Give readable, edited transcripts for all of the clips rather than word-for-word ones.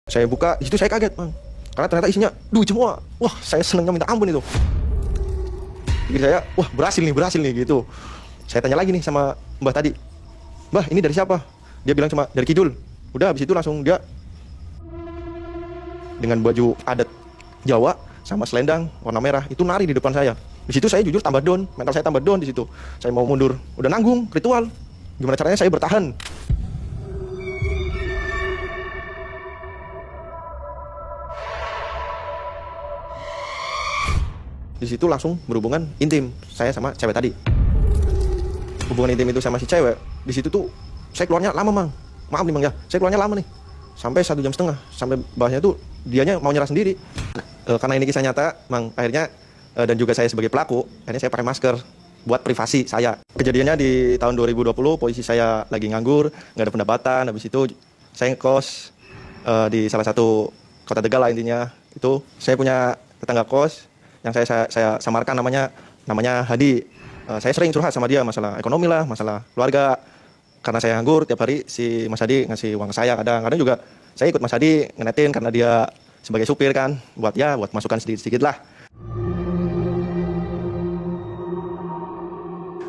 Saya buka, di situ saya kaget, Bang. Karena ternyata isinya duit semua. Wah, saya senangnya minta ampun itu. Jadi saya, wah berhasil nih gitu. Saya tanya lagi nih sama Mbah tadi. Mbah, ini dari siapa? Dia bilang cuma dari Kidul. Udah, habis itu langsung dia dengan baju adat Jawa sama selendang warna merah itu nari di depan saya. Di situ saya jujur tambah down, mental saya tambah down di situ. Saya mau mundur, udah nanggung ritual. Gimana caranya saya bertahan? Di situ langsung berhubungan intim saya sama cewek tadi. Hubungan intim itu sama si cewek. Di situ tuh saya keluarnya lama, Mang. Maaf nih, Mang ya. Saya keluarnya lama nih. Sampai 1,5 jam. Sampai bahasnya tuh dianya mau nyerah sendiri. Karena ini kisah nyata, Mang, akhirnya dan juga saya sebagai pelaku, akhirnya saya pakai masker buat privasi saya. Kejadiannya di tahun 2020, posisi saya lagi nganggur, nggak ada pendapatan. Habis itu saya ngekos di salah satu kota Tegal lah intinya. Itu saya punya tetangga kos yang saya samarkan namanya Hadi. Saya sering curhat sama dia masalah ekonomi lah, masalah keluarga. Karena saya nganggur, tiap hari si Mas Hadi ngasih uang ke saya. Kadang-kadang juga saya ikut Mas Hadi ngenetin karena dia sebagai supir kan, buat masukan sedikit-sedikit lah.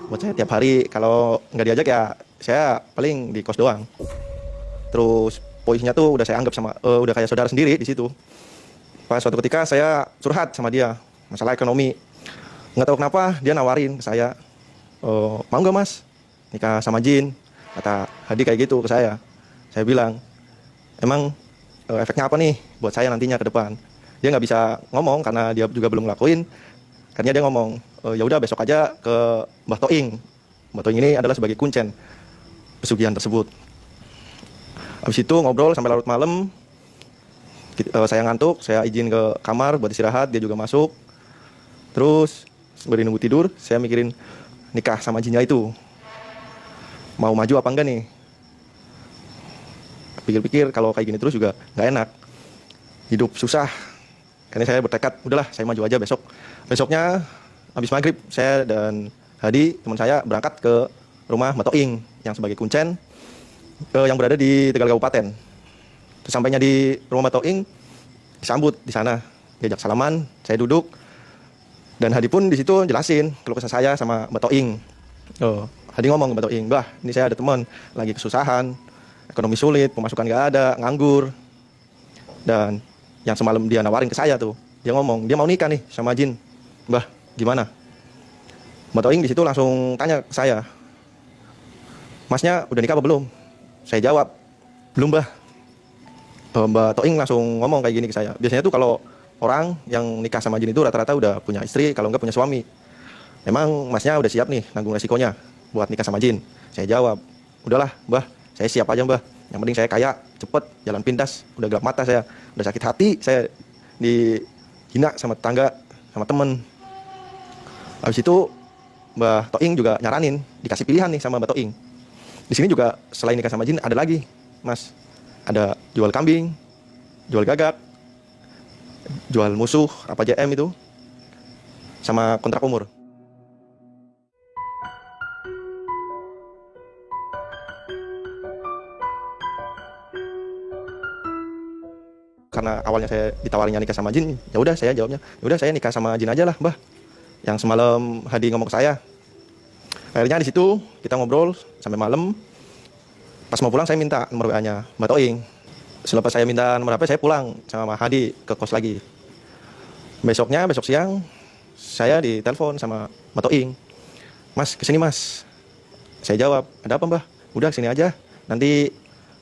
Buat saya tiap hari, kalau nggak diajak ya saya paling di kos doang. Terus posisinya tuh udah saya anggap udah kayak saudara sendiri di situ. Pas suatu ketika saya curhat sama dia masalah ekonomi. Nggak tahu kenapa dia nawarin ke saya, mau nggak Mas nikah sama Jin? Kata Hadi kayak gitu ke saya. Saya bilang, emang efeknya apa nih buat saya nantinya ke depan? Dia nggak bisa ngomong karena dia juga belum ngelakuin. Akhirnya dia ngomong, ya udah besok aja ke Mbah Toing. Mbah Toing ini adalah sebagai kuncen pesugihan tersebut. Habis itu ngobrol sampai larut malam. Saya ngantuk, saya izin ke kamar buat istirahat, dia juga masuk. Terus sembari nunggu tidur, saya mikirin nikah sama jinnya itu. Mau maju apa enggak nih? Pikir-pikir kalau kayak gini terus juga nggak enak. Hidup susah. Karena saya bertekad, udahlah saya maju aja besok. Besoknya habis maghrib, saya dan Hadi, teman saya, berangkat ke rumah Mbak Toing yang sebagai kuncen yang berada di Tegal Kabupaten. Sampainya di rumah Mbak Toing, disambut di sana, diajak salaman, saya duduk, dan Hadi pun di situ jelasin keluh kesah saya sama Mbak Toing. Hadi ngomong ke Mbak Toing, Mbah, ini saya ada teman lagi kesusahan, ekonomi sulit, pemasukan nggak ada, nganggur, dan yang semalam dia nawarin ke saya tuh, dia ngomong dia mau nikah nih sama Jin. Mbah, gimana? Mbak Toing di situ langsung tanya ke saya, Masnya udah nikah apa belum? Saya jawab, belum, Mbah. Mbak Toing langsung ngomong kayak gini ke saya. Biasanya tuh kalau orang yang nikah sama Jin itu rata-rata udah punya istri, kalau nggak punya suami. Emang Masnya udah siap nih nanggung resikonya buat nikah sama Jin? Saya jawab, udahlah, Mbah, saya siap aja, Mbah. Yang penting saya kaya, cepet, jalan pintas, udah gelap mata saya, udah sakit hati, saya dihina sama tetangga, sama temen. Habis itu Mbah Toing juga nyaranin, dikasih pilihan nih sama Mbah Toing. Di sini juga selain nikah sama Jin ada lagi, Mas. Ada jual kambing, jual gagak, jual musuh, apa JM itu, sama kontrak umur. Karena awalnya saya ditawarinnya nikah sama Jin, ya udah saya jawabnya, ya udah saya nikah sama Jin aja lah, Mbah. Yang semalam Hadi ngomong ke saya. Akhirnya di situ kita ngobrol sampai malam. Pas mau pulang saya minta nomor WA-nya Mbak Toing. Selepas saya minta nomor HP, saya pulang sama Hadi ke kos lagi. Besok siang saya ditelepon sama Mbak Toing. Mas, kesini Mas. Saya jawab, ada apa Mbah? Udah kesini aja, nanti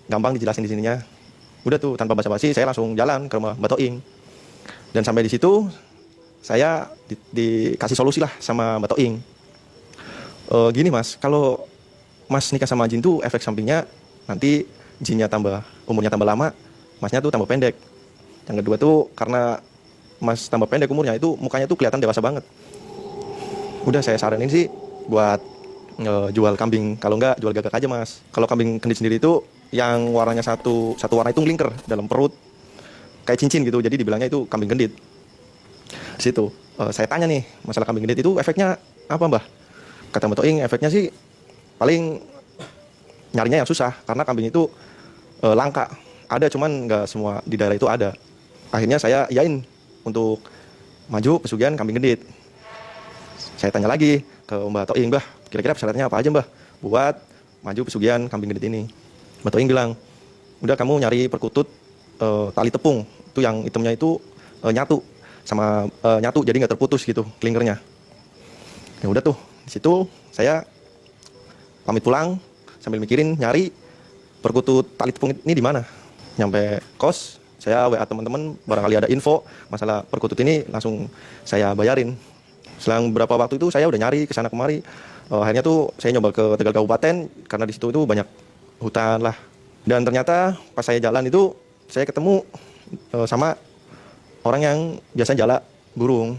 gampang dijelasin di sininya. Udah tuh tanpa basa-basi saya langsung jalan ke rumah Mbak Toing. Dan sampai di situ saya dikasih solusi lah sama Mbak Toing. Gini Mas, kalau Mas nikah sama Jin tuh efek sampingnya nanti Jinnya umurnya tambah lama, Masnya tuh tambah pendek. Yang kedua tuh karena Mas tambah pendek umurnya, itu mukanya tuh kelihatan dewasa banget. Udah saya saranin sih buat jual kambing, kalau enggak jual gagak aja Mas. Kalau kambing kendit sendiri itu yang warnanya satu warna itu ngelingker dalam perut kayak cincin gitu, jadi dibilangnya itu kambing kendit. Di situ saya tanya nih, masalah kambing kendit itu efeknya apa Mbah? Kata Mbak Toing, efeknya sih paling nyarinya yang susah karena kambing itu langka ada, cuman nggak semua di daerah itu ada. Akhirnya saya iyain untuk maju pesugihan kambing gendit. Saya tanya lagi ke Mbak Toing, Mbah, kira-kira syaratnya apa aja Mbah buat maju pesugihan kambing gendit ini? Mbak Toing bilang, udah kamu nyari perkutut tali tepung, itu yang itemnya itu nyatu sama nyatu, jadi nggak terputus gitu klingernya. Ya udah tuh, di situ saya pamit pulang sambil mikirin nyari perkutut tali tepung ini di mana. Nyampe kos, saya WA teman-teman, barangkali ada info masalah perkutut ini, langsung saya bayarin. Selang berapa waktu itu saya udah nyari kesana kemari. Akhirnya tuh saya nyoba ke Tegal Kabupaten karena di situ itu banyak hutan lah. Dan ternyata pas saya jalan itu saya ketemu sama orang yang biasa jala burung.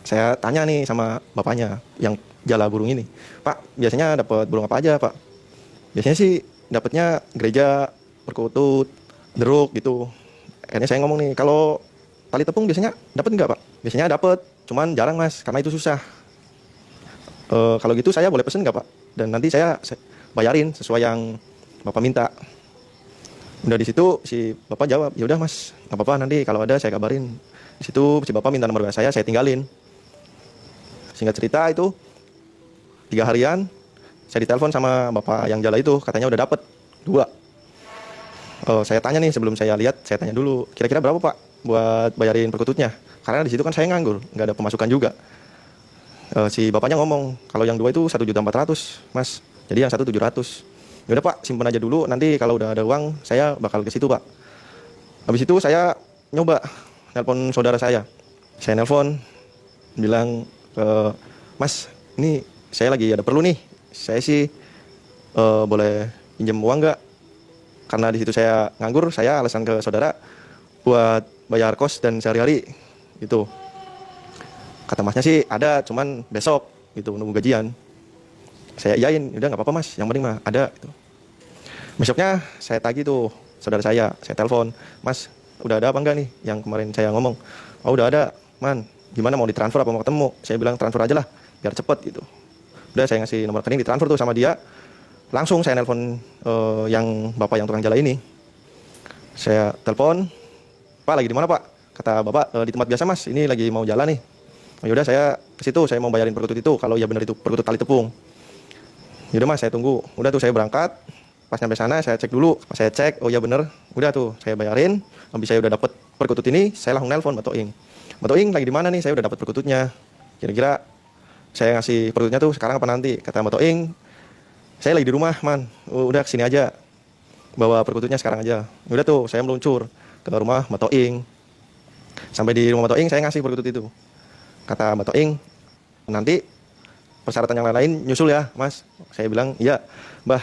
Saya tanya nih sama bapaknya yang jala burung ini, Pak, biasanya dapat burung apa aja Pak? Biasanya sih dapatnya gereja, perkutut, deruk gitu. Akhirnya saya ngomong nih, kalau tali tepung biasanya dapat nggak Pak? Biasanya dapat, cuman jarang Mas, karena itu susah. Kalau gitu saya boleh pesen nggak Pak? Dan nanti saya bayarin sesuai yang Bapak minta. Udah di situ si Bapak jawab, ya udah Mas, nggak apa-apa, nanti kalau ada saya kabarin. Di situ si Bapak minta nomor WA saya tinggalin. Singkat cerita itu 3 harian saya ditelepon sama Bapak yang jala itu, katanya udah dapet 2. Saya tanya nih, sebelum saya lihat, saya tanya dulu, kira-kira berapa Pak buat bayarin perkututnya? Karena di situ kan saya nganggur, nggak ada pemasukan juga. Si bapaknya ngomong, kalau yang 2 itu 1.400.000 Mas, jadi yang 1 700. Yaudah Pak, simpen aja dulu, nanti kalau udah ada uang saya bakal ke situ Pak. Habis itu saya nyoba nelpon saudara saya nelpon bilang, Mas, ini saya lagi ada perlu nih, saya sih boleh pinjam uang nggak? Karena di situ saya nganggur, saya alasan ke saudara buat bayar kos dan sehari-hari gitu. Kata masnya sih ada, cuman besok gitu, nunggu gajian. Saya iyain, udah nggak apa-apa Mas, yang penting mah ada gitu. Besoknya saya tagih tuh saudara saya telepon, Mas, udah ada apa enggak nih yang kemarin saya ngomong? Oh udah ada, Man, gimana mau ditransfer apa mau ketemu? Saya bilang transfer aja lah, biar cepet gitu. Udah saya ngasih nomor rekening, ditransfer tuh sama dia. Langsung saya nelpon yang bapak yang tukang jala ini. Saya telepon, Pak lagi di mana Pak? Kata bapak, di tempat biasa Mas, ini lagi mau jalan nih. Oh, yaudah saya ke situ, saya mau bayarin perkutut itu, kalau ya benar itu perkutut tali tepung. Yaudah Mas, saya tunggu. Udah tuh saya berangkat, pas nyampe sana saya cek dulu. Pas saya cek, oh ya bener, udah tuh saya bayarin. Habis saya udah dapet perkutut ini, saya langsung nelpon Mbak Toing. Mbak Toing lagi di mana nih? Saya udah dapet perkututnya. Kira-kira saya ngasih perkututnya tuh sekarang apa nanti? Kata Mbak Toing, saya lagi di rumah Man, udah kesini aja, bawa perkututnya sekarang aja. Udah tuh saya meluncur ke rumah Mbak Toing. Sampai di rumah Mbak Toing saya ngasih perkutut itu. Kata Mbak Toing, nanti persyaratan yang lain-lain nyusul ya Mas. Saya bilang iya Mbah.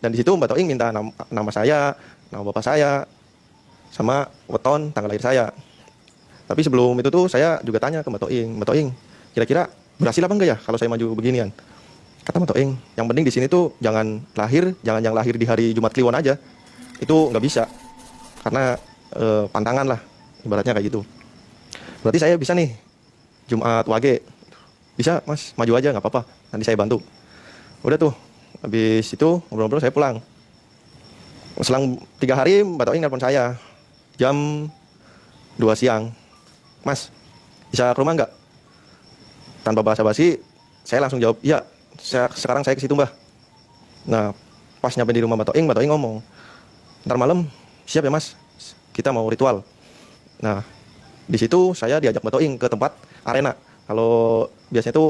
Dan di situ Mbak Toing minta nama saya, nama bapak saya, sama weton tanggal lahir saya. Tapi sebelum itu tuh saya juga tanya ke Mbak Toing, kira-kira berhasil apa enggak ya kalau saya maju beginian? Kata Mbak Toing, yang penting di sini tuh jangan yang lahir di hari Jumat Kliwon aja. Itu nggak bisa, karena pantangan lah, ibaratnya kayak gitu. Berarti saya bisa nih Jumat Wage, bisa Mas, maju aja nggak apa-apa, nanti saya bantu. Udah tuh, habis itu ngobrol-ngobrol saya pulang. Selang 3 hari Mbak Toing nelpon saya jam 2 siang, Mas bisa ke rumah nggak? Tanpa basa-basi saya langsung jawab iya, sekarang saya ke situ Mbah. Nah pas nyampe di rumah Mbak Toing ngomong, ntar malam siap ya Mas, kita mau ritual. Nah di situ saya diajak Mbak Toing ke tempat arena. Kalau biasanya itu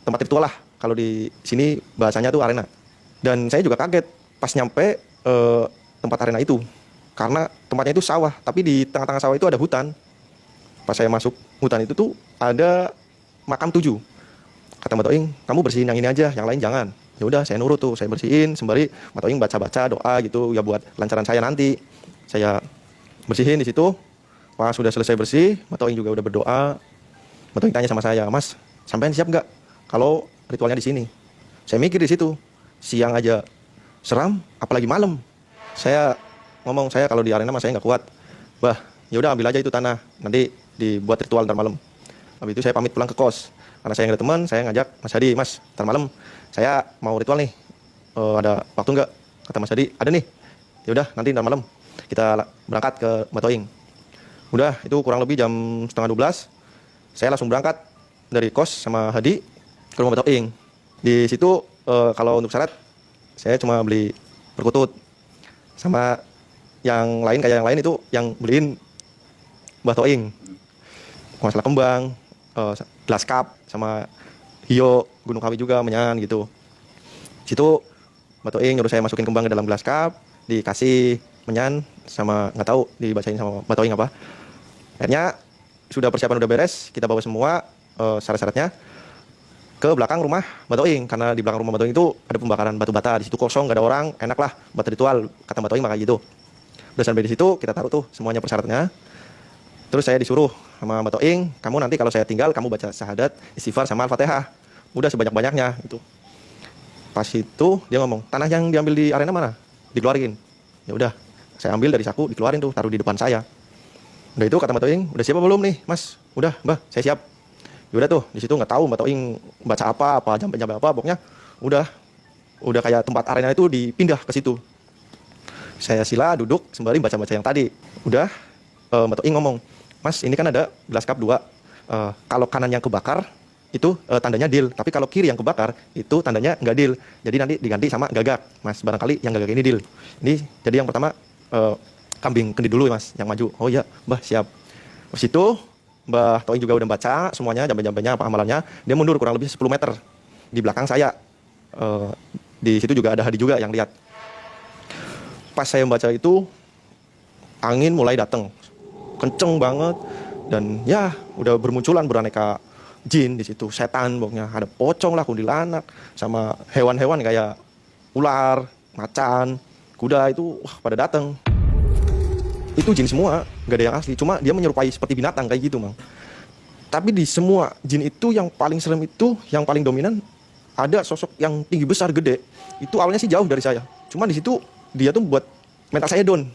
tempat ritual lah, kalau di sini bahasanya tuh arena. Dan saya juga kaget pas nyampe tempat arena itu, karena tempatnya itu sawah, tapi di tengah-tengah sawah itu ada hutan. Pas saya masuk hutan itu tuh ada makam 7. Kata Mbak Toing, kamu bersihin yang ini aja, yang lain jangan. Ya udah saya nurut tuh, saya bersihin sembari Mbak Toing baca-baca doa gitu ya buat lancaran saya nanti. Saya bersihin di situ. Pas sudah selesai bersih, Mbak Toing juga udah berdoa. Mbak Toing tanya sama saya, Mas, sampean siap nggak kalau ritualnya di sini? Saya mikir di situ, siang aja seram, apalagi malam. Saya ngomong, saya kalau di arena mas saya nggak kuat. Bah, ya udah ambil aja itu tanah, nanti dibuat ritual ntar malam. Habis itu saya pamit pulang ke kos. Karena saya nggak ada teman, saya ngajak Mas Hadi, Mas, ntar malam saya mau ritual nih. Ada waktu nggak? Kata Mas Hadi, ada nih. Ya udah nanti ntar malam. kita berangkat ke Batoing. Udah itu kurang lebih jam setengah 12, saya langsung berangkat dari kos sama Hadi ke rumah Batoing. Di situ kalau untuk syarat saya cuma beli perkutut, sama yang lain kayak yang lain itu yang beliin Batoing, masalah kembang, glass cup sama hio gunung kawi juga menyan gitu. Situ Batoing nyuruh saya masukin kembang ke dalam glass cup, dikasih menyan sama nggak tahu dibacain sama Batoing apa. Akhirnya sudah persiapan udah beres, kita bawa semua syarat-syaratnya ke belakang rumah Batoing, karena di belakang rumah Batoing itu ada pembakaran batu bata. Di situ kosong, gak ada orang, enak lah buat ritual, kata Batoing makanya gitu. Udah sampai di situ kita taruh tuh semuanya persyaratannya. Terus saya disuruh sama Batoing, kamu nanti kalau saya tinggal kamu baca syahadat, istighfar sama Al-Fatihah. Udah sebanyak-banyaknya gitu. Pas itu dia ngomong, tanah yang diambil di arena mana? Dikeluarin. Ya udah, saya ambil dari saku, dikeluarin tuh, taruh di depan saya. Udah itu kata Batoing, udah siap belum nih, Mas? Udah, Mbah, saya siap. Yaudah tuh, di situ nggak tahu Batoing baca apa jampe apa, pokoknya udah kayak tempat arena itu dipindah ke situ. Saya sila duduk sembari baca-baca yang tadi. Udah, Batoing ngomong, Mas ini kan ada gelas cup 2, kalau kanan yang kebakar itu tandanya deal, tapi kalau kiri yang kebakar itu tandanya nggak deal. Jadi nanti diganti sama gagak, Mas, barangkali yang gagak ini deal. Ini jadi yang pertama kambing kendi dulu Mas, yang maju. Oh iya, Mbah siap. Terus itu Mbah Toing juga udah baca semuanya, jambe-jambenya apa amalannya. Dia mundur kurang lebih 10 meter di belakang saya. Di situ juga ada Hadi juga yang lihat. Pas saya membaca itu, angin mulai datang, kenceng banget, dan ya udah bermunculan beraneka jin di situ, setan pokoknya, ada pocong lah, kuntilanak, sama hewan-hewan kayak ular, macan, kuda itu wah pada datang. Itu jin semua, gak ada yang asli, cuma dia menyerupai seperti binatang kayak gitu, Mang. Tapi di semua jin itu yang paling serem itu, yang paling dominan ada sosok yang tinggi besar gede. Itu awalnya sih jauh dari saya, cuma di situ dia tuh buat mental saya down.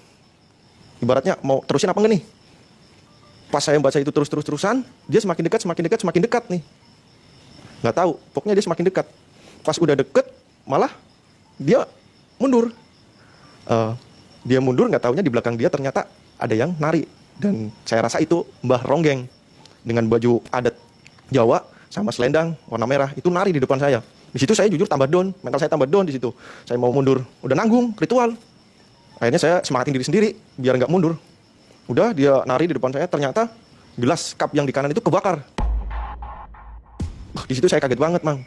Ibaratnya mau terusin apa enggak nih? Pas saya baca itu terus-terusan, dia semakin dekat nih. Nggak tahu, pokoknya dia semakin dekat. Pas udah deket, malah dia mundur. Dia mundur, nggak taunya di belakang dia ternyata ada yang nari. Dan saya rasa itu Mbah Ronggeng dengan baju adat Jawa sama selendang warna merah itu nari di depan saya. Di situ saya jujur tambah down, mental saya tambah down di situ. Saya mau mundur, udah nanggung ritual. Akhirnya saya semangatin diri sendiri biar nggak mundur. Udah dia nari di depan saya, ternyata gelas cup yang di kanan itu kebakar. Di situ saya kaget banget, Mang.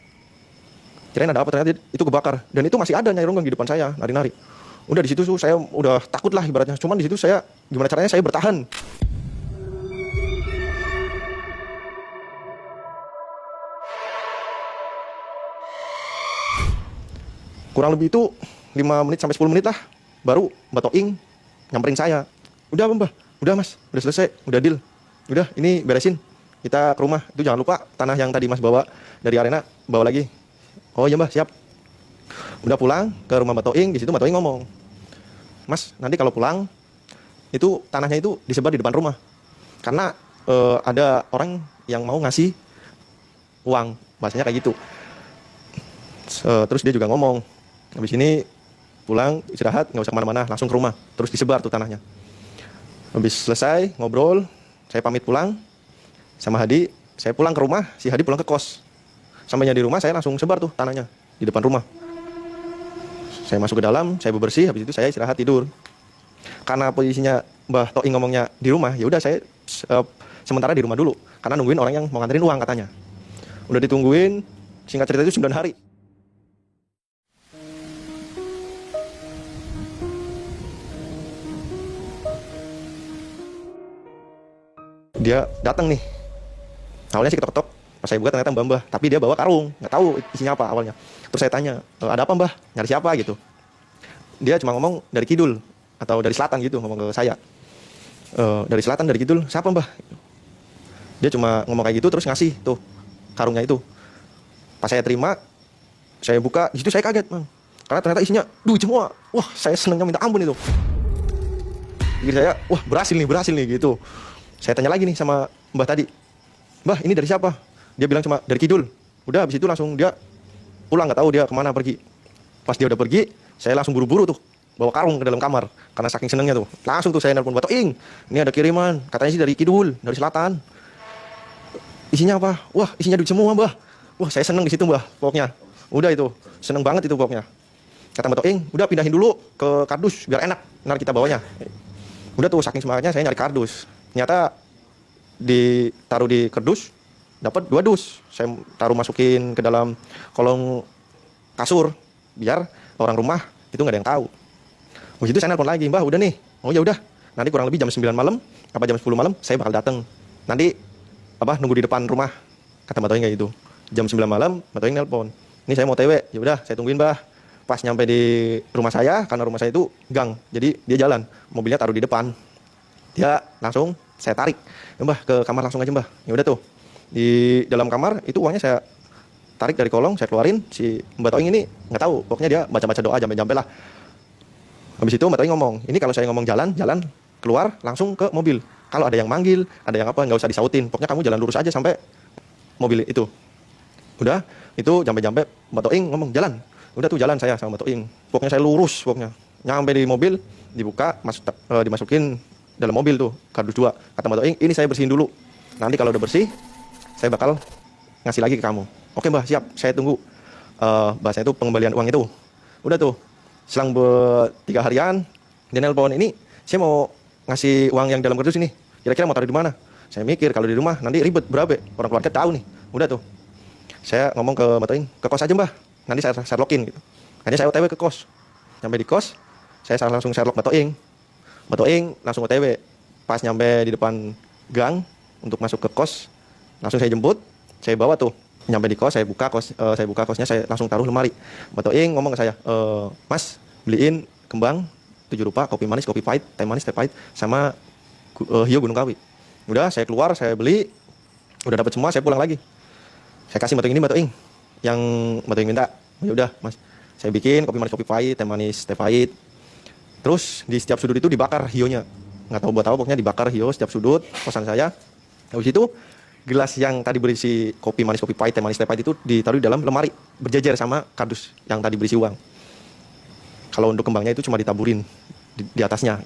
Kirain ada apa, ternyata itu kebakar. Dan itu masih ada Nyai Ronggeng di depan saya, nari-nari. Udah di situ saya udah takut lah ibaratnya. Cuman di situ saya gimana caranya saya bertahan. Kurang lebih itu 5 menit sampai 10 menit lah. Baru Mbak Toing nyamperin saya. Udah Mbah, udah Mas, udah selesai, udah deal. Udah ini beresin. Kita ke rumah. Itu jangan lupa tanah yang tadi Mas bawa dari arena bawa lagi. Oh iya Mbah, siap. Udah pulang ke rumah Mbak Toing, di situ Mbak Toing ngomong, Mas, nanti kalau pulang itu tanahnya itu disebar di depan rumah. Karena ada orang yang mau ngasih uang, bahasanya kayak gitu. Terus dia juga ngomong, habis ini pulang istirahat, nggak usah kemana-mana, langsung ke rumah. Terus disebar tuh tanahnya. Habis selesai ngobrol, saya pamit pulang sama Hadi. Saya pulang ke rumah, si Hadi pulang ke kos. Sampainya di rumah, saya langsung sebar tuh tanahnya di depan rumah. Saya masuk ke dalam, saya bebersih, habis itu saya istirahat tidur. Karena posisinya Mbah Toing ngomongnya di rumah, ya udah saya sementara di rumah dulu. Karena nungguin orang yang mau nganterin uang katanya. Udah ditungguin, singkat cerita itu 9 hari. Dia datang nih. Awalnya sih ketok-ketok, pas saya buka ternyata Mbah, tapi dia bawa karung, nggak tahu isinya apa awalnya. Terus saya tanya, ada apa Mbah? Nyari siapa gitu? Dia cuma ngomong dari kidul atau dari selatan gitu, ngomong ke saya. Dari selatan, dari kidul, siapa Mbah? Dia cuma ngomong kayak gitu terus ngasih tuh karungnya itu. Pas saya terima, saya buka, di situ saya kaget, Bang. Karena ternyata isinya duit semua. Wah, saya senangnya minta ampun itu. Jadi saya, wah berhasil nih gitu. Saya tanya lagi nih sama Mbah tadi, Mbah ini dari siapa? Dia bilang cuma dari kidul. Udah habis itu langsung dia pulang, nggak tahu dia kemana pergi. Pas dia udah pergi, saya langsung buru-buru tuh bawa karung ke dalam kamar karena saking senengnya tuh. Langsung tuh saya nelpon Batoing, ini ada kiriman, katanya sih dari kidul, dari selatan. Isinya apa? Wah, isinya duit semua, Mbah. Wah, saya seneng di situ, Mbah, pokoknya. Udah itu, seneng banget itu pokoknya. Kata Batoing, udah pindahin dulu ke kardus biar enak, ntar kita bawanya. Udah tuh saking semangatnya saya nyari kardus. Ternyata ditaruh di kardus dapat 2 dus. Saya taruh masukin ke dalam kolong kasur biar orang rumah itu nggak ada yang tahu. Habis itu saya nelpon lagi, Mbah, udah nih. Oh ya udah. Nanti kurang lebih jam 9 malam apa jam 10 malam saya bakal datang. Nanti nunggu di depan rumah. Kata Batoing kayak gitu. Jam 9 malam Batoing nelpon. Ini saya mau TW. Ya udah, saya tungguin, Mbah. Pas nyampe di rumah saya, karena rumah saya itu gang, jadi dia jalan, mobilnya taruh di depan. Dia langsung saya tarik, ya, Mbah, ke kamar langsung aja, Mbah. Ya udah tuh, di dalam kamar itu uangnya saya tarik dari kolong, saya keluarin. Si Mbak Toing ini nggak tahu, pokoknya dia baca-baca doa jampe-jampe lah. Habis itu Mbak Toing ngomong, ini kalau saya ngomong jalan keluar langsung ke mobil. Kalau ada yang manggil, ada yang apa, nggak usah disautin. Pokoknya kamu jalan lurus aja sampai mobil itu. Udah, itu jampe-jampe Mbak Toing ngomong jalan. Udah tuh jalan saya sama Mbak Toing. Pokoknya saya lurus, pokoknya. Nyampe di mobil, dibuka, dimasukin dalam mobil tuh, kardus 2. Kata Mbak Toing, ini saya bersihin dulu. Nanti kalau udah bersih, saya bakal ngasih lagi ke kamu. Oke, Mbah, siap. Saya tunggu. Bahasanya itu pengembalian uang itu. Udah tuh, selang 3 harian, dia nelpon, ini saya mau ngasih uang yang dalam kardus ini. Kira-kira mau taruh di mana? Saya mikir kalau di rumah nanti ribet berabe. Orang keluarga tahu nih. Udah tuh. Saya ngomong ke Mbak Toing, ke kos aja, Mbah. Nanti saya Sherlockin gitu. Akhirnya saya OTW ke kos. Sampai di kos, saya langsung Sherlock Mbak Toing. Mbak Toing langsung OTW. Pas nyampe di depan gang untuk masuk ke kos, langsung saya jemput, saya bawa tuh. Nyampe di kos, saya buka kosnya, saya langsung taruh lemari. Mbak Toing ngomong ke saya, Mas, beliin kembang 7 rupa, kopi manis, kopi pahit, teh manis, teh pahit, sama hio Gunung Kawi. Udah, saya keluar, saya beli, udah dapat semua, saya pulang lagi. Saya kasih Mbak Toing ini, Mbak Toing, yang Mbak Toing minta. Ya udah, Mas, saya bikin kopi manis, kopi pahit, teh manis, teh pahit. Terus di setiap sudut itu dibakar hionya. Nggak tahu buat apa, pokoknya dibakar hio setiap sudut kosan saya. Habis itu gelas yang tadi berisi kopi manis, kopi pahit, teh manis, teh pahit itu ditaruh di dalam lemari berjejer sama kardus yang tadi berisi uang. Kalau untuk kembangnya itu cuma ditaburin di atasnya.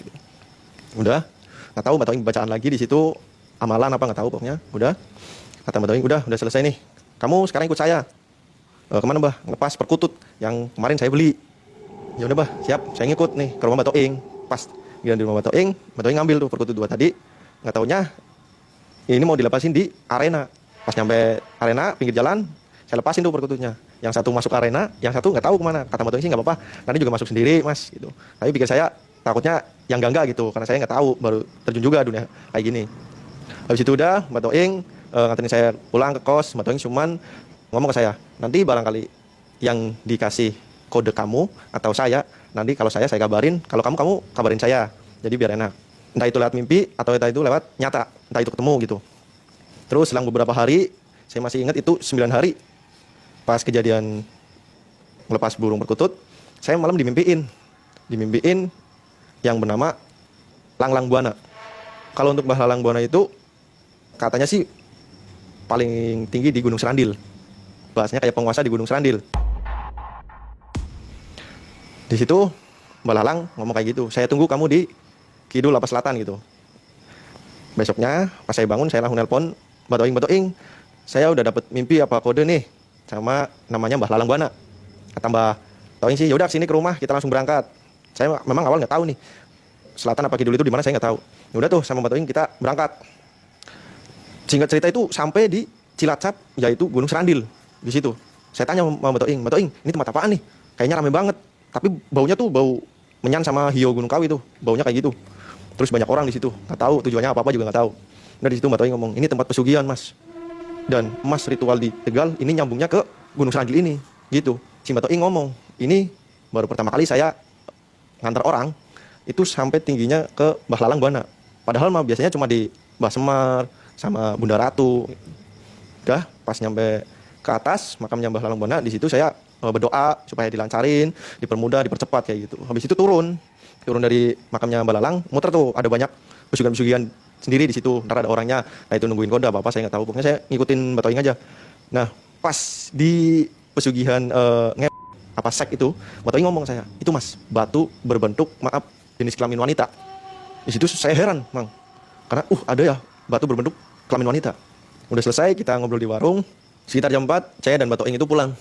Udah, nggak tahu Mbak Toing bacaan lagi di situ amalan apa nggak tahu, pokoknya. Udah, kata Mbak Toing, udah selesai nih. Kamu sekarang ikut saya. Kemana, Mbah? Ngepas perkutut yang kemarin saya beli. Ya udah, Mbah, siap. Saya ngikut nih ke rumah Mbak Toing. Pas di rumah Mbak Toing ngambil tuh perkutut 2 tadi. Nggak taunya ini mau dilepasin di arena. Pas nyampe arena pinggir jalan, saya lepasin tuh perkututnya. Yang satu masuk arena, yang satu nggak tahu kemana. Kata Mbak Toing sih nggak apa-apa, nanti juga masuk sendiri, Mas, gitu. Tapi pikir saya takutnya yang gangga gitu, karena saya nggak tahu, baru terjun juga dunia kayak gini. Habis itu udah Mbak Toing nganterin saya pulang ke kos. Mbak Toing cuman ngomong ke saya, nanti barangkali yang dikasih kode kamu atau saya, nanti kalau saya kabarin, kalau kamu kabarin saya, jadi biar enak. Entah itu lewat mimpi atau entah itu lewat nyata, entah itu ketemu gitu. Terus selang beberapa hari, saya masih ingat itu 9 hari pas kejadian ngelepas burung perkutut, saya malam dimimpiin yang bernama Langlang Buana. Kalau untuk Mbah Langlang Buana itu katanya sih paling tinggi di Gunung Serandil. Bahasanya kayak penguasa di Gunung Serandil. Di situ Mbak Lalang ngomong kayak gitu, saya tunggu kamu di Kidul apa Selatan gitu. Besoknya pas saya bangun, saya langsung nelpon Mbak Toing, saya udah dapat mimpi apa kode nih sama namanya Mbah Lalang Buana. Kata Mbak Toing sih, yaudah sini ke rumah, kita langsung berangkat. Saya memang awal nggak tahu nih Selatan apa Kidul itu di mana, saya nggak tahu. Yaudah tuh sama Mbak Toing kita berangkat. Singkat cerita itu sampai di Cilacap, yaitu Gunung Serandil. Di situ saya tanya sama Mbak Toing, ini tempat apaan nih? Kayaknya rame banget, tapi baunya tuh bau menyan sama hio Gunung Kawi tuh, baunya kayak gitu. Terus banyak orang di situ, nggak tahu tujuannya apa juga nggak tahu. Nah di situ Mbak Toing ngomong, ini tempat pesugihan, Mas. Dan emas ritual di Tegal ini nyambungnya ke Gunung Serandil ini, gitu. Si Mbak Toing ngomong, ini baru pertama kali saya ngantar orang itu sampai tingginya ke Mbah Lalang Buana. Padahal mah biasanya cuma di Mbah Semar sama Bunda Ratu. Udah pas nyampe ke atas makamnya Mbah Lalang Buana, di situ saya berdoa supaya dilancarin, dipermudah, dipercepat kayak gitu. Habis itu turun dari makamnya Mbah Lalang, muter tuh ada banyak pesugihan-pesugihan sendiri di situ. Ntar ada orangnya, nah itu nungguin kode apa saya nggak tahu. Pokoknya saya ngikutin Mbak Toing aja. Nah pas di pesugihan apa sek itu, Batoing ngomong ke saya, itu mas, batu berbentuk, maaf, jenis kelamin wanita. Di situ saya heran, Mang. Karena, ada ya batu berbentuk kelamin wanita. Udah selesai, kita ngobrol di warung. Sekitar jam 4, saya dan Batoing itu pulang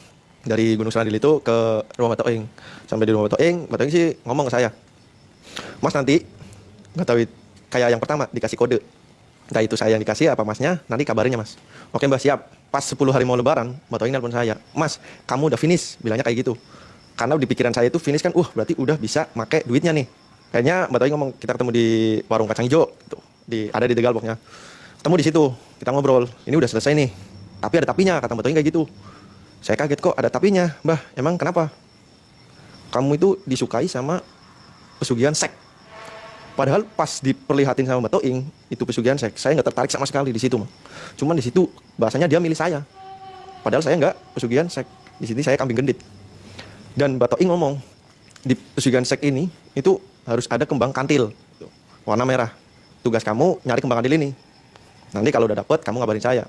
dari Gunung Serandil itu ke rumah Batoing. Sampai di rumah Batoing sih ngomong ke saya, mas nanti, nggak tahu kayak yang pertama, dikasih kode. Entah itu saya yang dikasih apa masnya, nanti kabarinnya mas. Oke mbak, siap. Pas 10 hari mau lebaran, Batoing nelpon saya, mas, kamu udah finish, bilangnya kayak gitu. Karena di pikiran saya itu finish kan, berarti udah bisa make duitnya nih. Kayaknya Batoing ngomong, kita ketemu di warung kacang hijau, gitu. Ada di Tegal pokoknya. Ketemu di situ, kita ngobrol. Ini udah selesai nih. Tapi ada tapinya, kata Batoing kayak gitu. Saya kaget, kok ada tapinya, mbah. Emang kenapa? Kamu itu disukai sama pesugihan seks. Padahal pas diperlihatin sama Batoing, itu pesugihan seks, saya nggak tertarik sama sekali di situ, Mang. Cuman di situ bahasanya dia milih saya. Padahal saya nggak pesugihan seks. Di sini saya kambing gendit. Dan Batoing ngomong, di pesugihan seks ini itu harus ada kembang kantil warna merah. Tugas kamu nyari kembang kantil ini. Nanti kalau udah dapet, kamu ngabarin saya.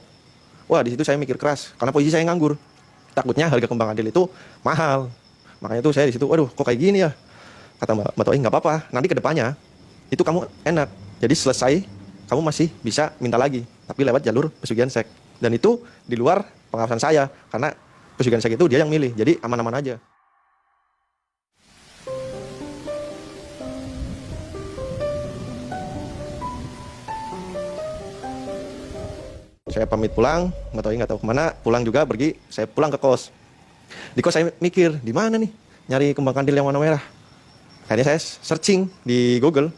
Wah, di situ saya mikir keras karena posisi saya nganggur. Takutnya harga kembang kantil itu mahal. Makanya tuh saya di situ, waduh, kok kayak gini ya? Kata Mbak Toing, nggak apa-apa. Nanti kedepannya itu kamu enak. Jadi selesai, kamu masih bisa minta lagi, tapi lewat jalur pesugihan seks. Dan itu di luar pengawasan saya, karena pesugihan seks itu dia yang milih. Jadi aman-aman aja. Saya pamit pulang, nggak tahu kemana, pulang juga pergi, saya pulang ke kos. Di kos saya mikir, di mana nih nyari kembang kandil yang warna merah. Akhirnya saya searching di Google,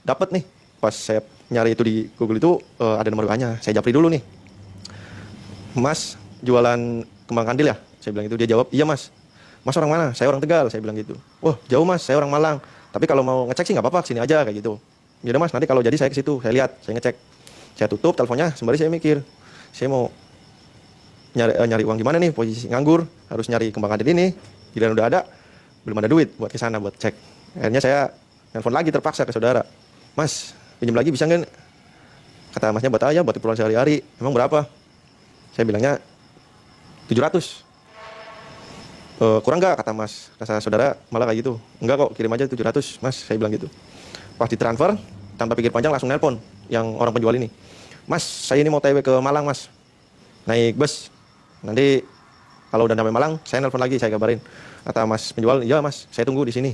dapat nih. Pas saya nyari itu di Google itu ada nomor WA-nya, saya japri dulu nih. Mas, jualan kembang kandil ya? Saya bilang itu, dia jawab, iya mas. Mas orang mana? Saya orang Tegal, saya bilang gitu. Wah jauh mas, saya orang Malang. Tapi kalau mau ngecek sih nggak apa-apa, sini aja kayak gitu. Yaudah mas, nanti kalau jadi saya ke situ, saya lihat, saya ngecek. Saya tutup teleponnya, sembari saya mikir, saya mau nyari uang gimana nih, posisi nganggur, harus nyari kembang kandil ini, giliran udah ada, belum ada duit buat kesana, buat cek. Akhirnya saya nelfon lagi terpaksa ke saudara, mas, pinjam lagi bisa nggak? Kata masnya, buat aja, buat keperluan sehari-hari. Emang berapa? Saya bilangnya 700. Kurang nggak? Kata mas, kata saudara malah kayak gitu. Enggak kok, kirim aja 700 mas, saya bilang gitu. Pas ditransfer, tanpa pikir panjang langsung nelpon yang orang penjual ini. Mas, saya ini mau TW ke Malang mas, naik bus. Nanti kalau udah nyampe Malang, saya nelpon lagi, saya kabarin. Kata mas penjual, iya mas, saya tunggu di sini.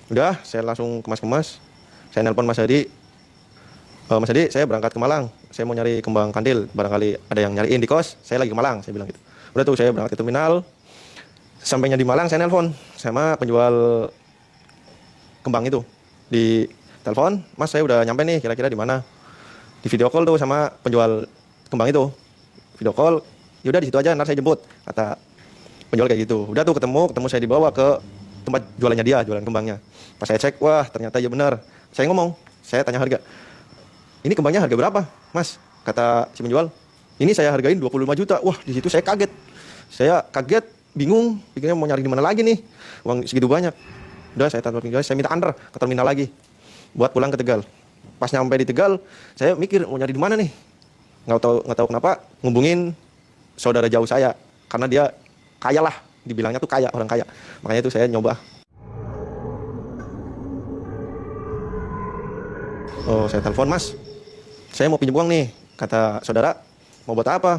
Udah, saya langsung kemas-kemas. Saya nelpon Mas Hadi. Mas Hadi, saya berangkat ke Malang. Saya mau nyari kembang kandil. Barangkali ada yang nyariin di kos. Saya lagi ke Malang, saya bilang gitu. Udah tuh, saya berangkat ke terminal. Sampainya di Malang, saya nelpon sama penjual kembang itu. Di telepon, mas saya udah nyampe nih, kira-kira di mana? Di video call tuh sama penjual kembang itu. Video call, yaudah di situ aja, ntar saya jemput. Kata penjual kayak gitu. Udah tuh ketemu saya dibawa ke tempat jualannya dia, jualan kembangnya. Pas saya cek, wah ternyata ya benar. Saya ngomong, saya tanya harga. Ini kembangnya harga berapa, mas? Kata si penjual, ini saya hargain 25 juta. Wah, di situ saya kaget. Saya kaget, bingung, pikirnya mau nyari di mana lagi nih, uang segitu banyak. Udah, saya minta antar ke terminal lagi buat pulang ke Tegal. Pas nyampe di Tegal, saya mikir mau nyari di mana nih. Nggak tahu kenapa ngubungin saudara jauh saya, karena dia kaya lah, dibilangnya tuh kaya, orang kaya. Makanya itu saya nyoba. Oh, saya telepon, mas, saya mau pinjam uang nih. Kata saudara, mau buat apa?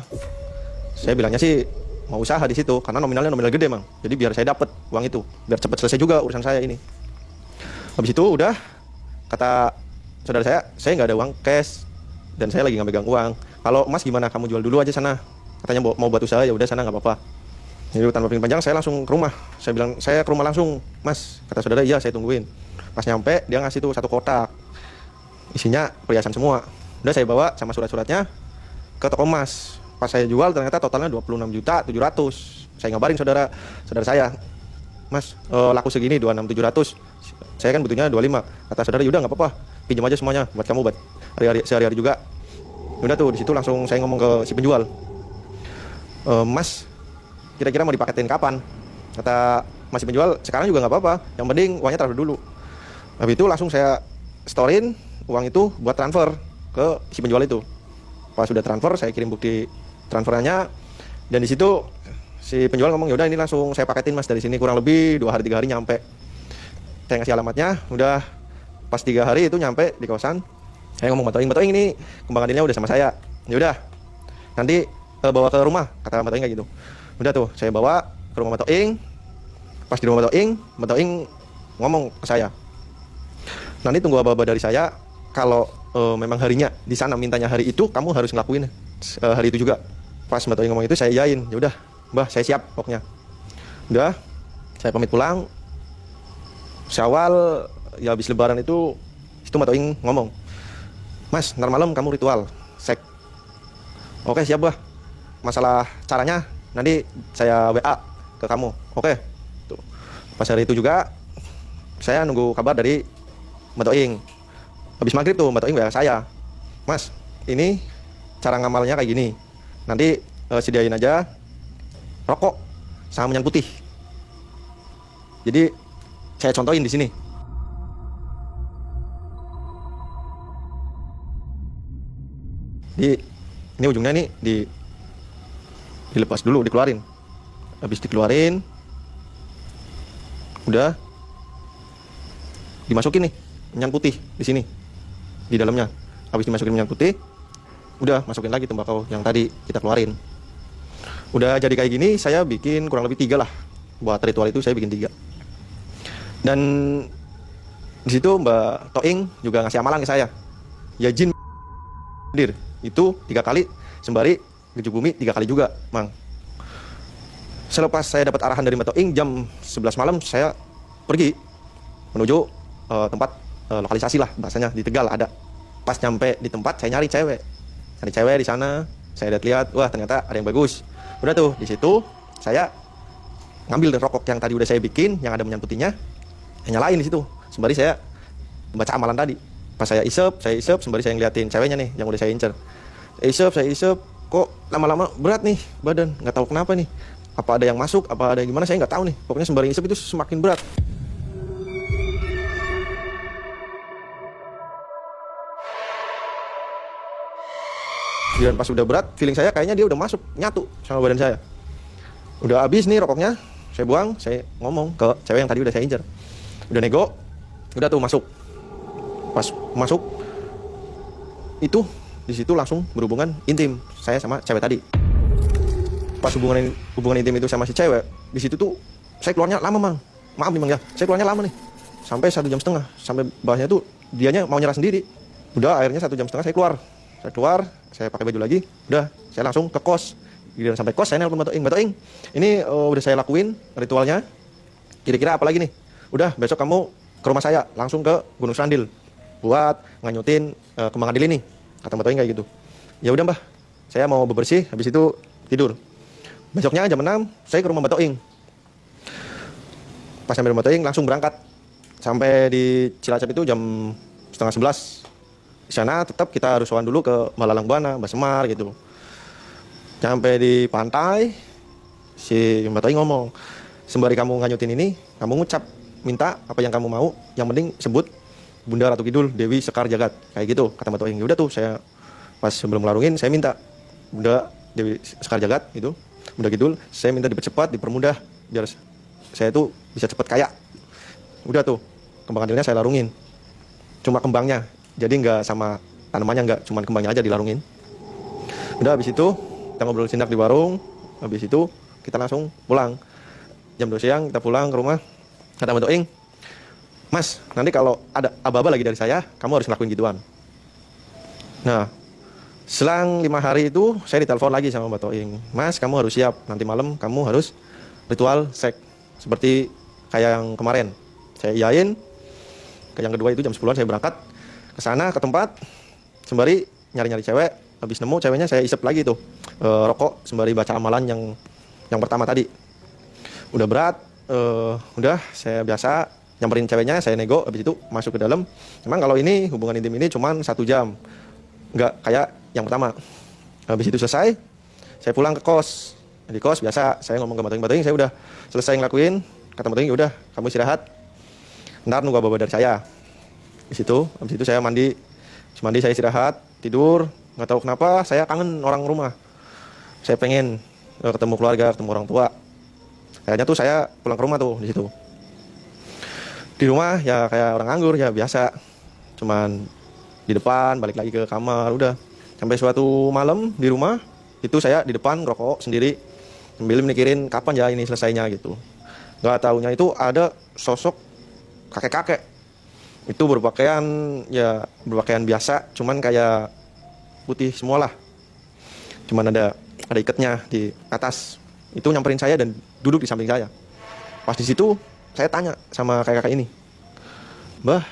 Saya bilangnya sih mau usaha di situ, karena nominalnya nominal gede, Mang. Jadi biar saya dapat uang itu, biar cepat selesai juga urusan saya ini. Habis itu udah, kata saudara saya nggak ada uang cash dan saya lagi nggak megang uang. Kalau mas gimana, kamu jual dulu aja sana. Katanya mau buat usaha, ya udah sana nggak apa-apa. Jadi tanpa pikir panjang saya langsung ke rumah. Saya bilang saya ke rumah langsung, mas. Kata saudara, iya saya tungguin. Pas nyampe dia ngasih tuh satu kotak, isinya perhiasan semua. Udah saya bawa sama surat-suratnya ke toko emas. Pas saya jual ternyata totalnya 26.700.000. Saya ngabarin saudara saya, mas, laku segini 26.700.000. Saya kan butuhnya 25. Kata saudara, yaudah nggak apa-apa, pinjam aja semuanya buat kamu, buat sehari-hari juga. Udah tuh di situ langsung saya ngomong ke si penjual, mas, kira-kira mau dipaketin kapan? Kata masih penjual, sekarang juga nggak apa-apa, yang penting uangnya transfer dulu. Habis itu langsung saya storein uang itu buat transfer ke si penjual itu. Pas sudah transfer, saya kirim bukti transferannya, dan di situ si penjual ngomong, ya udah ini langsung saya paketin mas dari sini, kurang lebih 2 hari 3 hari nyampe. Saya ngasih alamatnya, udah pas 3 hari itu nyampe di kosan. Saya ngomong Mbak Toing ini kembang adilnya udah sama saya. Ya udah, nanti bawa ke rumah, kata Mbak Toing kayak gitu. Udah tuh, saya bawa ke rumah Mbak Toing. Pas di rumah Mbak Toing ngomong ke saya, nanti tunggu aba-aba dari saya. Kalau memang harinya di sana mintanya hari itu, kamu harus ngelakuin hari itu juga. Pas Mbak Toing ngomong itu, saya iyain. Ya udah, Mbah, saya siap pokoknya. Udah, saya pamit pulang. Syawal, ya habis lebaran itu Mbak Toing ngomong, Mas, ntar malam kamu ritual sek. Oke, siap Bah. Masalah caranya nanti saya WA ke kamu. Oke. Tuh. Pas hari itu juga saya nunggu kabar dari Mbak Toing. Habis maghrib tuh Mbak Toing WA saya, Mas, ini cara ngamalnya kayak gini. Nanti sediain aja rokok sama minyak putih. Jadi saya contohin di sini. Ini ujungnya nih dilepas dulu, dikeluarin. Habis dikeluarin, udah dimasukin nih minyak putih di sini di dalamnya. Habis dimasukin minyak putih, udah masukin lagi tembakau yang tadi kita keluarin. Udah jadi kayak gini, saya bikin kurang lebih 3 lah. Buat ritual itu saya bikin 3. Dan di situ Mbak Toing juga ngasih amalan ke saya. Ya jin dir itu 3 kali, sembari gejuk bumi 3 kali juga, Mang. Selepas saya dapat arahan dari Mbak Toing, jam 11 malam saya pergi menuju tempat lokalisasi lah bahasanya, di Tegal ada. Pas nyampe di tempat, saya nyari cewek di sana. Saya lihat, wah ternyata ada yang bagus. Udah tuh di situ saya ngambil rokok yang tadi udah saya bikin, yang ada minyak putihnya, nyalain di situ. Sembari saya baca amalan tadi. Pas saya isep sembari saya ngeliatin ceweknya nih yang udah saya incer. Saya isep, kok lama-lama berat nih badan, nggak tahu kenapa nih. Apa ada yang masuk, apa ada yang gimana, saya nggak tahu nih. Pokoknya sembari isep itu semakin berat. Dan pas udah berat, feeling saya kayaknya dia udah masuk, nyatu sama badan saya. Udah habis nih rokoknya, saya buang, saya ngomong ke cewek yang tadi udah saya incer. Udah nego, udah tuh masuk. Pas masuk, itu di situ langsung berhubungan intim saya sama cewek tadi. Pas hubungan intim itu sama si cewek, di situ tuh saya keluarnya lama, Mang. Maaf nih, Mang ya, saya keluarnya lama nih, sampai 1,5 jam. Sampai bahasnya tuh dianya mau nyerah sendiri. Udah akhirnya 1,5 jam saya keluar. Saya pakai baju lagi, udah saya langsung ke kos. Giliran sampai kos, saya nelpon Mbak Toing, ini udah saya lakuin ritualnya. Kira-kira apa lagi nih? Udah, besok kamu ke rumah saya, langsung ke Gunung Sandil buat nganyutin kembang adil ini, kata Mbak Toing kayak gitu. Ya udah Mbah, saya mau bebersih, habis itu tidur. Besoknya jam 6 saya ke rumah Mbak Toing. Pas sampai rumah Toing langsung berangkat. Sampai di Cilacap itu jam setengah 11. Di sana tetap kita harus sowan dulu ke Malalang Buana, Mbak Semar gitu. Sampai di pantai, si Mbak Toing ngomong, sembari kamu nganyutin ini, kamu ngucap, minta apa yang kamu mau, yang penting sebut Bunda Ratu Kidul, Dewi Sekar Jagat, kayak gitu, kata Mbak Toing. Udah tuh, saya pas sebelum larungin, saya minta Bunda Dewi Sekar Jagat, gitu, Bunda Kidul, saya minta dipercepat, dipermudah, biar saya tuh bisa cepat kaya. Udah tuh, kembang adilnya saya larungin, cuma kembangnya, jadi nggak sama tanamannya, nggak, cuma kembangnya aja dilarungin. Udah habis itu, kita ngobrol sinak di warung, habis itu kita langsung pulang. Jam 2 siang kita pulang ke rumah, kata Mbak Toing, Mas, nanti kalau ada aba-aba lagi dari saya, kamu harus ngelakuin gituan. Nah, selang 5 hari itu, saya ditelepon lagi sama Mbak Toing, Mas, kamu harus siap, nanti malam kamu harus ritual seks, seperti kayak yang kemarin. Saya iyain, ke yang kedua itu jam 10-an saya berangkat, ke sana, ke tempat, sembari nyari-nyari cewek. Habis nemu ceweknya, saya isep lagi tuh rokok sembari baca amalan yang pertama tadi. Udah berat, udah saya biasa nyamperin ceweknya, saya nego, habis itu masuk ke dalam. Memang kalau ini hubungan intim ini cuma 1 jam, nggak kayak yang pertama. Habis itu selesai, saya pulang ke kos. Di kos biasa saya ngomong ke Mbak Toing, saya udah selesai ngelakuin. Kata Mbak Toing, udah kamu istirahat, ntar nunggu apa dari saya. Di situ, habis itu saya mandi, saya istirahat, tidur. Nggak tahu kenapa saya kangen orang rumah. Saya pengen ketemu keluarga, ketemu orang tua. Kayaknya tuh saya pulang ke rumah tuh di situ. Di rumah ya kayak orang nganggur ya biasa. Cuman di depan, balik lagi ke kamar, udah. Sampai suatu malam di rumah, itu saya di depan ngerokok sendiri, sambil mikirin kapan ya ini selesainya gitu. Gak taunya itu ada sosok kakek-kakek. Itu berpakaian biasa, cuman kayak putih semua lah. Cuman ada ikatnya di atas. Itu nyamperin saya dan duduk di samping saya. Pas di situ saya tanya sama kakek-kakek ini, "Mbah,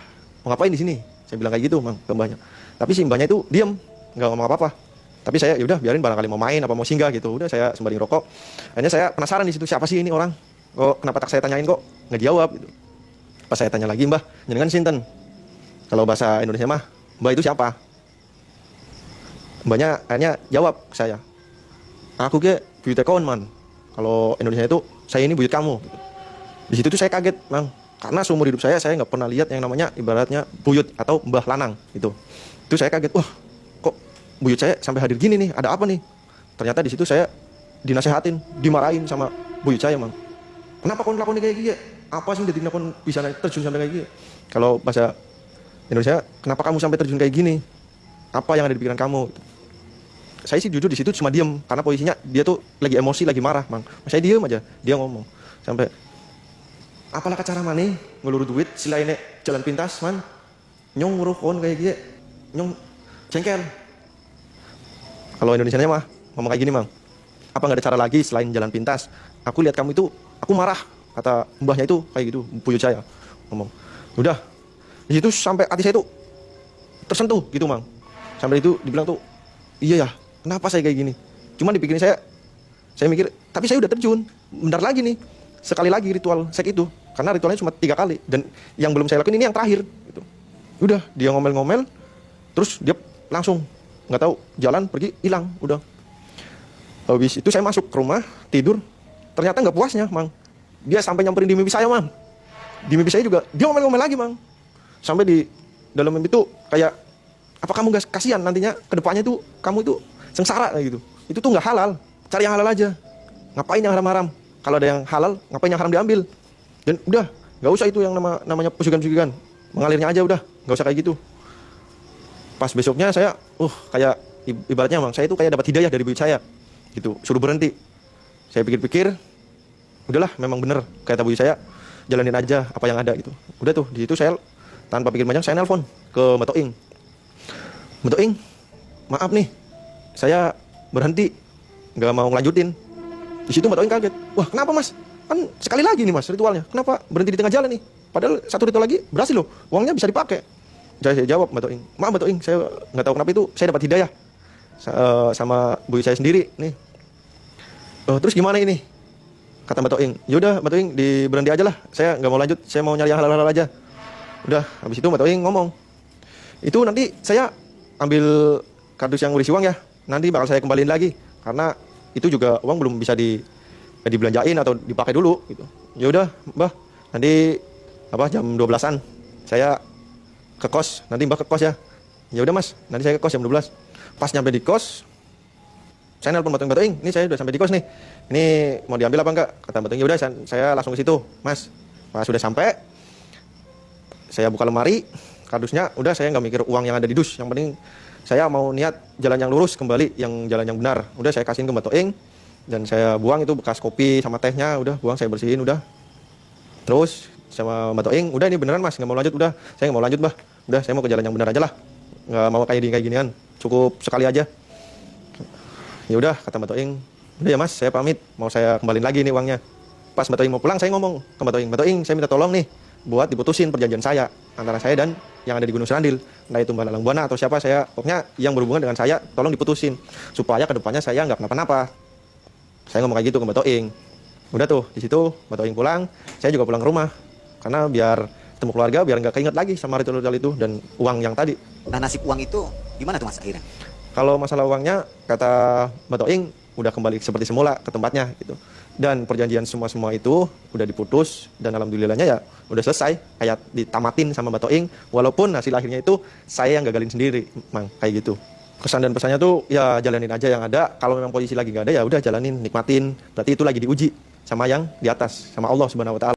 mau ngapain di sini?" Saya bilang kayak gitu, Mang, ke mbahnya. Tapi si mbahnya itu diam, nggak ngomong apa-apa. Tapi saya ya udah biarin, barangkali mau main apa mau singgah gitu. Udah saya sembari rokok. Akhirnya saya penasaran di situ, siapa sih ini orang? Kok kenapa tak saya tanyain kok nggak jawab gitu. Pas saya tanya lagi, "Mbah, jenengan sinten?" Kalau bahasa Indonesia mah, "Mbah itu siapa?" Mbahnya akhirnya jawab ke saya, "Aku ke buyut ekon, man." Kalau Indonesia itu, "Saya ini buyut kamu." Gitu. Di situ tuh saya kaget, Mang. Karena seumur hidup saya nggak pernah lihat yang namanya ibaratnya buyut atau mbah lanang gitu. Itu saya kaget, wah kok buyut saya sampai hadir gini nih, ada apa nih? Ternyata di situ saya dinasehatin, dimarahin sama buyut saya, Mang. "Kenapa kau ngelakuin kayak gini? Apa sih jadi kau bisa terjun sampai kayak gini?" Kalau bahasa Indonesia, "Kenapa kamu sampai terjun kayak gini? Apa yang ada di pikiran kamu?" Saya sih jujur di situ cuma diem, karena posisinya dia tuh lagi emosi, lagi marah, Mang. Saya diem aja, dia ngomong sampai, "Apalah cara mana ngeluru duit selain jalan pintas, man? Nyong nguruh kon kayak gini, nyong jengkel." Kalau Indonesianya mah ngomong kayak gini, Mang. "Apa nggak ada cara lagi selain jalan pintas? Aku lihat kamu itu, aku marah." Kata mbahnya itu kayak gitu, buyut saya ngomong. Udah, di situ sampai hati saya itu tersentuh gitu, Mang. Sampai itu dibilang tuh, "Iya ya, kenapa saya kayak gini?" Cuman dipikirin saya mikir, tapi saya udah terjun, bentar lagi nih, sekali lagi ritual seks itu. Karena ritualnya cuma 3 kali, dan yang belum saya lakuin ini yang terakhir gitu. Udah, dia ngomel-ngomel, terus dia langsung nggak tahu jalan pergi hilang, udah. Habis itu saya masuk ke rumah, tidur, ternyata nggak puasnya, Mang. Dia sampai nyamperin di mimpi saya, Mang. Di mimpi saya juga dia ngomel-ngomel lagi, Mang. Sampai di dalam mimpi itu kayak, "Apa kamu gak kasihan nantinya ke depannya itu kamu itu sengsara kayak gitu. Itu tuh nggak halal. Cari yang halal aja. Ngapain yang haram-haram? Kalau ada yang halal, ngapain yang haram diambil? Dan udah, nggak usah itu yang namanya pesugihan-pesugihan. Mengalirnya aja udah, nggak usah kayak gitu." Pas besoknya saya, kayak ibaratnya, Mang, saya itu kayak dapat hidayah dari buyut saya gitu, suruh berhenti. Saya pikir-pikir, udahlah, memang bener kata buyut saya, jalanin aja apa yang ada gitu. Udah tuh, di situ saya tanpa pikir panjang saya nelpon ke Mbak Toing. "Mbak Toing, maaf nih, saya berhenti, nggak mau ngelanjutin." Di situ Mbak Toing kaget. "Wah, kenapa, Mas? Kan sekali lagi nih, Mas, ritualnya. Kenapa berhenti di tengah jalan nih? Padahal satu ritual lagi berhasil loh, uangnya bisa dipakai." Saya jawab Mbak Toing, "Maaf Mbak Toing, saya nggak tahu kenapa itu saya dapat hidayah sama buyut saya sendiri nih." "Terus gimana ini?" Kata Mbak Toing. "Yaudah Mbak Toing, diberhenti aja lah, saya nggak mau lanjut, saya mau nyari yang halal-halal aja." Udah, habis itu Mbak Toing ngomong, "Itu nanti saya ambil kardus yang berisi uang ya, nanti bakal saya kembaliin lagi, karena itu juga uang belum bisa dibelanjain atau dipakai dulu gitu." "Ya udah, Mbah, nanti jam 12-an saya ke kos, nanti Mbah ke kos ya." "Ya udah Mas, nanti saya ke kos jam 12. Pas nyampe di kos, saya nelpon Mbak Toing, "Ini saya udah sampai di kos nih. Ini mau diambil apa enggak?" Kata Mbak Toing, "Ya udah, saya langsung ke situ, Mas." Pas sudah sampai, saya buka lemari, kardusnya, udah saya nggak mikir uang yang ada di dus. Yang penting saya mau niat jalan yang lurus kembali, yang jalan yang benar. Udah saya kasihin ke Mbak Toing, dan saya buang itu bekas kopi sama tehnya, udah buang, saya bersihin, udah. Terus sama Mbak Toing, "Udah ini beneran Mas, nggak mau lanjut." "Udah, saya nggak mau lanjut, Mbah. Udah, saya mau ke jalan yang benar aja lah. Nggak mau kayak ginian, cukup sekali aja." "Ya udah," kata Mbak Toing, "udah ya Mas, saya pamit, mau saya kembaliin lagi nih uangnya." Pas Mbak Toing mau pulang, saya ngomong ke Mbak Toing, "Mbak Toing, saya minta tolong nih buat diputusin perjanjian saya antara saya dan yang ada di Gunung Serandil, entah itu Mbak Lalang Buana atau siapa, saya pokoknya yang berhubungan dengan saya tolong diputusin supaya kedepannya saya nggak kenapa-napa." Saya ngomong kayak gitu ke Mbak Toing. Udah tuh, di situ Mbak Toing pulang, saya juga pulang ke rumah karena biar ketemu keluarga, biar nggak keinget lagi sama ritual-ritual itu dan uang yang tadi. Nah, nasib uang itu gimana tuh Mas akhirnya? Kalau masalah uangnya, kata Mbak Toing, udah kembali seperti semula ke tempatnya gitu. Dan perjanjian semua itu udah diputus, dan alhamdulillahnya ya udah selesai, kayak ditamatin sama Mbak Toing, walaupun hasil akhirnya itu saya yang gagalin sendiri, Mang, kayak gitu. Kesan dan pesannya tuh ya jalanin aja yang ada. Kalau memang posisi lagi nggak ada ya udah jalanin, nikmatin. Berarti itu lagi diuji sama yang di atas, sama Allah Subhanahu Wa Taala.